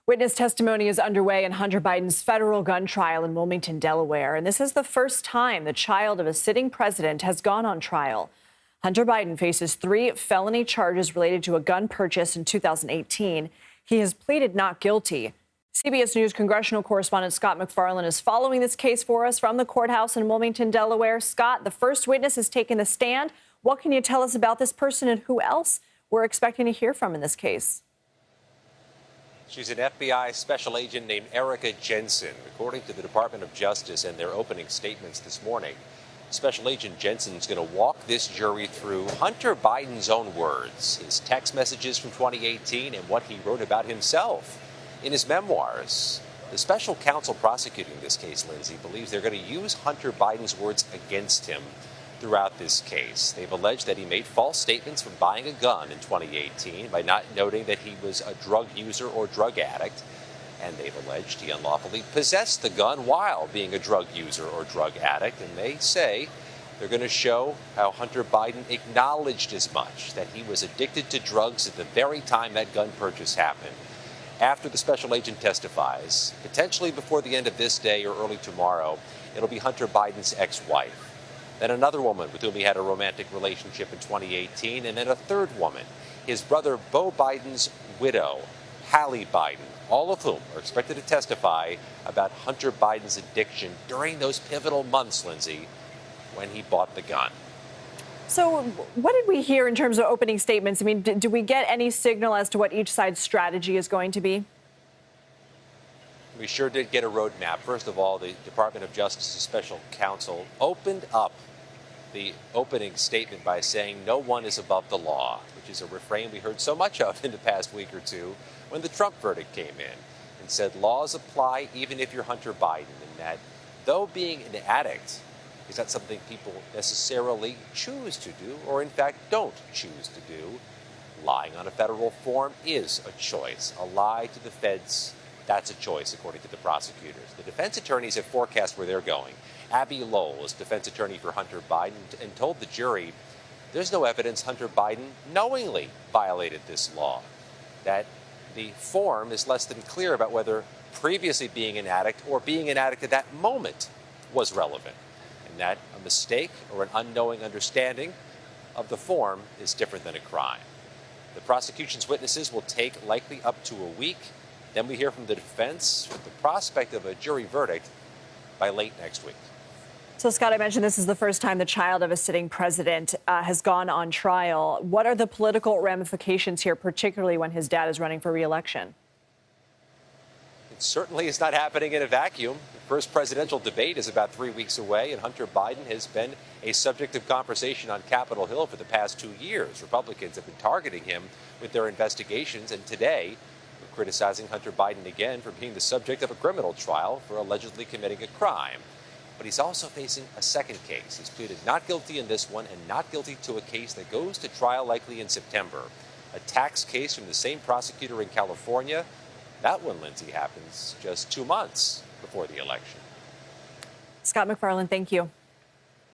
Witness testimony is underway in Hunter Biden's federal gun trial in Wilmington, Delaware. And this is the first time the child of a sitting president has gone on trial. Hunter Biden faces 3 felony charges related to a gun purchase in 2018. He has pleaded not guilty. CBS News congressional correspondent Scott MacFarlane is following this case for us from the courthouse in Wilmington, Delaware. Scott, the first witness has taken the stand. What can you tell us about this person and who else we're expecting to hear from in this case? She's an FBI special agent named Erica Jensen. According to the Department of Justice and their opening statements this morning, Special Agent Jensen is going to walk this jury through Hunter Biden's own words, his text messages from 2018, and what he wrote about himself in his memoirs. The special counsel prosecuting this case, Lindsay, believes they're going to use Hunter Biden's words against him throughout this case. They've alleged that he made false statements when buying a gun in 2018 by not noting that he was a drug user or drug addict. And they've alleged he unlawfully possessed the gun while being a drug user or drug addict. And they say they're going to show how Hunter Biden acknowledged as much, that he was addicted to drugs at the very time that gun purchase happened. After the special agent testifies, potentially before the end of this day or early tomorrow, it'll be Hunter Biden's ex-wife. Then another woman with whom he had a romantic relationship in 2018, and then a third woman, his brother Beau Biden's widow, Hallie Biden, all of whom are expected to testify about Hunter Biden's addiction during those pivotal months, Lindsay, when he bought the gun. So what did we hear in terms of opening statements? I mean, do we get any signal as to what each side's strategy is going to be? We sure did get a roadmap. First of all, the Department of Justice's special counsel opened up the opening statement by saying no one is above the law, which is a refrain we heard so much of in the past week or two when the Trump verdict came in, and said laws apply even if you're Hunter Biden, and that though being an addict is not something people necessarily choose to do, or in fact don't choose to do, lying on a federal form is a choice. A lie to the feds, that's a choice, according to the prosecutors. The defense attorneys have forecast where they're going. Abby Lowell is defense attorney for Hunter Biden and told the jury there's no evidence Hunter Biden knowingly violated this law, that the form is less than clear about whether previously being an addict or being an addict at that moment was relevant, and that a mistake or an unknowing understanding of the form is different than a crime. The prosecution's witnesses will take likely up to a week. Then we hear from the defense with the prospect of a jury verdict by late next week. So, Scott, I mentioned this is the first time the child of a sitting president has gone on trial. What are the political ramifications here, particularly when his dad is running for re-election? It certainly is not happening in a vacuum. The first presidential debate is about 3 weeks away, and Hunter Biden has been a subject of conversation on Capitol Hill for the past 2 years. Republicans have been targeting him with their investigations, and today we're criticizing Hunter Biden again for being the subject of a criminal trial for allegedly committing a crime. But he's also facing a second case. He's pleaded not guilty in this one and not guilty to a case that goes to trial likely in September. A tax case from the same prosecutor in California. That one, Lindsay, happens just 2 months before the election. Scott MacFarlane, thank you.